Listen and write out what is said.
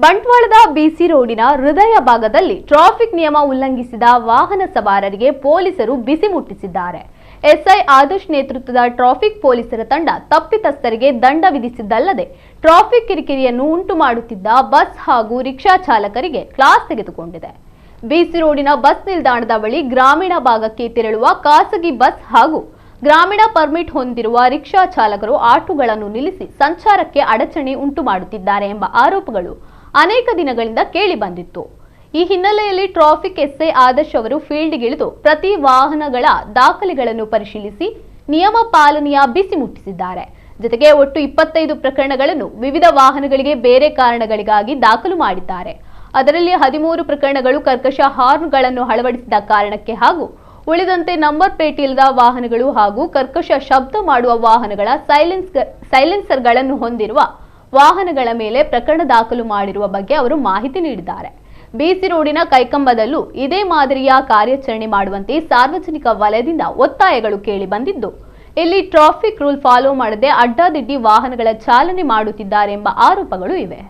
ಬಂಟ್ವಾಳದ ಬಿಸಿ ರೋಡಿನ ಹೃದಯ ಭಾಗದಲ್ಲಿ ಟ್ರಾಫಿಕ್ ನಿಯಮ ಉಲ್ಲಂಘಿಸಿದ ವಾಹನ ಸವಾರರಿಗೆ ಪೊಲೀಸರು ಬಿಸಿ ಮುಟ್ಟಿಸಿದ್ದಾರೆ. ಎಸ್ಐ ಆದರ್ಶ್ ನೇತೃತ್ವದ ಟ್ರಾಫಿಕ್ ಪೊಲೀಸರ ತಂಡ ತಪ್ಪಿತಸ್ಥರಿಗೆ ದಂಡ ವಿಧಿಸಿದ್ದಲ್ಲದೆ ಟ್ರಾಫಿಕ್ ಕಿರಿಕಿರಿಯನ್ನು ಉಂಟು ಮಾಡುತ್ತಿದ್ದ ಬಸ್ ಹಾಗೂ ರಿಕ್ಷಾ ಚಾಲಕರಿಗೆ ಕ್ಲಾಸ್ ತೆಗೆದುಕೊಂಡಿದೆ. ಬಿಸಿ ರೋಡಿನ ಬಸ್ ನಿಲ್ದಾಣದ ಬಳಿ ಗ್ರಾಮೀಣ ಭಾಗಕ್ಕೆ ತೆರಳುವ ಖಾಸಗಿ ಬಸ್ ಹಾಗೂ ಗ್ರಾಮೀಣ ಪರ್ಮಿಟ್ ಹೊಂದಿರುವ ರಿಕ್ಷಾ ಚಾಲಕರು ಆಟೋಗಳನ್ನು ನಿಲ್ಲಿಸಿ ಸಂಚಾರಕ್ಕೆ ಅಡಚಣೆ ಉಂಟು ಮಾಡುತ್ತಿದ್ದಾರೆ ಎಂಬ ಆರೋಪಗಳು ಅನೇಕ ದಿನಗಳಿಂದ ಕೇಳಿ ಬಂದಿತ್ತು. ಈ ಹಿನ್ನೆಲೆಯಲ್ಲಿ ಟ್ರಾಫಿಕ್ ಎಸ್ಐ ಆದರ್ಶ್ ಅವರು ಫೀಲ್ಡ್ಗಿಳಿದು ಪ್ರತಿ ವಾಹನಗಳ ದಾಖಲೆಗಳನ್ನು ಪರಿಶೀಲಿಸಿ ನಿಯಮ ಪಾಲನೆಯ ಬಿಸಿ ಮುಟ್ಟಿಸಿದ್ದಾರೆ. ಜೊತೆಗೆ ಒಟ್ಟು 25 ಪ್ರಕರಣಗಳನ್ನು ವಿವಿಧ ವಾಹನಗಳಿಗೆ ಬೇರೆ ಕಾರಣಗಳಿಗಾಗಿ ದಾಖಲು ಮಾಡಿದ್ದಾರೆ. ಅದರಲ್ಲಿ 13 ಪ್ರಕರಣಗಳು ಕರ್ಕಶ ಹಾರ್ನ್ಗಳನ್ನು ಅಳವಡಿಸಿದ ಕಾರಣಕ್ಕೆ ಹಾಗೂ ಉಳಿದಂತೆ ನಂಬರ್ ಪ್ಲೇಟ್ ಇಲ್ಲದ ವಾಹನಗಳು ಹಾಗೂ ಕರ್ಕಶ ಶಬ್ದ ಮಾಡುವ ವಾಹನಗಳ ಸೈಲೆನ್ಸರ್ಗಳನ್ನು ಹೊಂದಿರುವ ವಾಹನಗಳ ಮೇಲೆ ಪ್ರಕರಣ ದಾಖಲು ಮಾಡಿರುವ ಬಗ್ಗೆ ಅವರು ಮಾಹಿತಿ ನೀಡಿದ್ದಾರೆ. ಬಿಸಿ ರೋಡಿನ ಕೈಕಂಬದಲ್ಲೂ ಇದೇ ಮಾದರಿಯ ಕಾರ್ಯಾಚರಣೆ ಮಾಡುವಂತೆ ಸಾರ್ವಜನಿಕ ವಲಯದಿಂದ ಒತ್ತಾಯಗಳು ಕೇಳಿ ಬಂದಿದ್ದು, ಇಲ್ಲಿ ಟ್ರಾಫಿಕ್ ರೂಲ್ ಫಾಲೋ ಮಾಡದೆ ಅಡ್ಡಾದಿಡ್ಡಿ ವಾಹನಗಳ ಚಾಲನೆ ಮಾಡುತ್ತಿದ್ದಾರೆ ಎಂಬ ಆರೋಪಗಳು ಇವೆ.